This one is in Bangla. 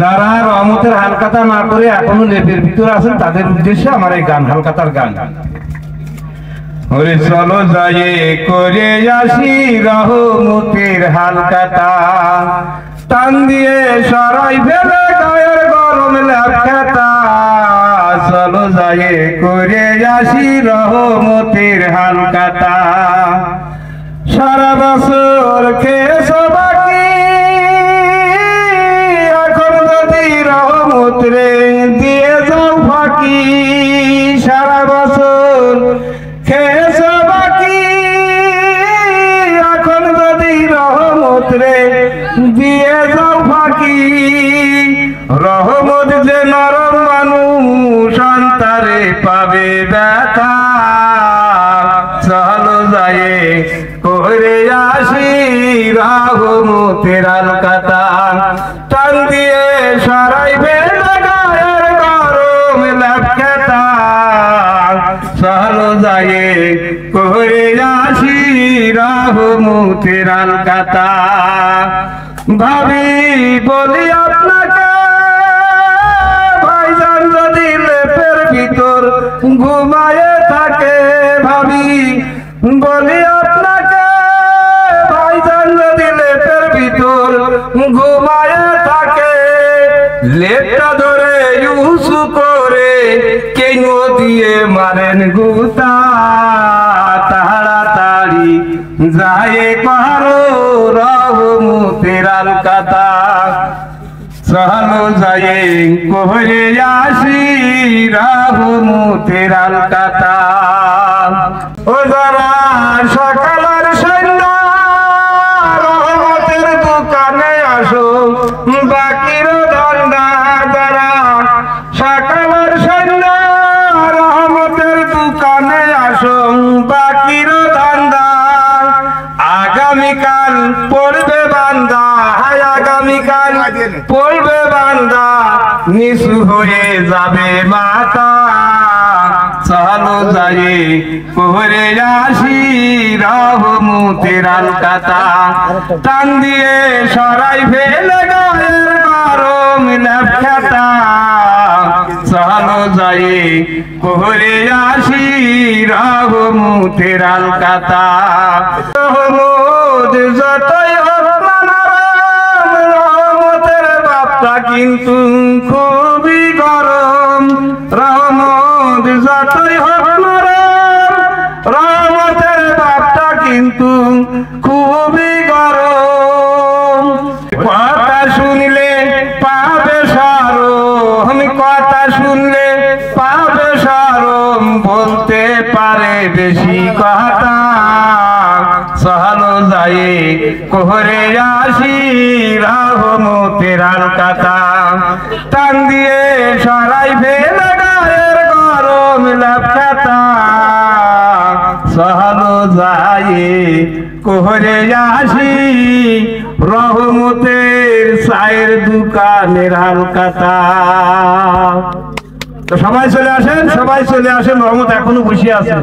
যারা রহমতের হালকাতা না করে এখনো লেপের ভিতরে আছেন তাদের উদ্দেশ্যে আমার এই গান, হালকাতার গান। ওরে চলো যায়ে করে আসি রহমতের হালকাতা, টান দিয়ে সরাই ফেলে গায়ের গরম লেপখাতা। চলো যায়ে করে আসি রহমতের হালকাতা। সারা বছর খেয়েছো বাকি, এখন যদি রহমত রে দিয়ে যাও ফাঁকি। সারা বছর খেয়েছো বাকি, এখন যদি রহমত রে দিয়ে যাও ফাঁকি। রহমত যে নরম মানুষ অন্তরে পাবে ব্যথা। চলো যায়ে করে আসি রহমতের হালকাতা, টান দিয়ে সরাই ফেলে গায়ের গরম লেপখাতা। চলো যায়ে করে আসি রহমতের হালকাতা। ভাবি বলি আপনাকে ভাইজান যদি লেপের ভিতর ঘুমায়ে থাকে। ভাবি বলি আপনাকে ভাইজান যদি লেপের ভিতর ঘুমায়ে থাকে। লেপটা ধরে ইউসু করে কেন দিয়ে মারেন গুতা। তাড়াতাড়ি যায় পারো রহমতের হালকাতা। চলো যায়ে করে আসি রহমতের হালকাতা। ও যারা সকালের সন্ধ্যা রহমতের দোকানে আসো বাকির ধন্দা। যারা সকালের সন্ধ্যা রহমতের দোকানে আসো বাকির ধন্দা। আগামীকাল পড়বে বান্দা, আগামীকাল পড়বে বান্দা, নিচু হয়ে যাবে মাথা। চলো যায়ে করে আসি রহমতের হালকাতা, টান দিয়ে সরাই ফেলে গায়ের গরম লেপখাতা। চলো যায়ে করে আসি রহমতের হালকাতা। রহমত যতই হোক না নরম, রহমতের বাপটা কিন্তু খুবই গরম। রহমত যতই হোক নরম, রহমতের বাপটা কিন্তু খুবই গরম। কথা শুনলে পাবে শরম, কথা শুনলে পাবে শরম, বলতে পারে বেশি কথা। চলো যায়ে করে আসি রহমতের হালকাতা, টান দিয়ে সরাই ফেলে গায়ের গরম লেপখাতা। চলো যায়ে করে আসি রহমতের চায়ের দোকানের হালকাতা। তো সবাই চলে আসেন, সবাই চলে আসেন, রহমত এখনো বসে আছে।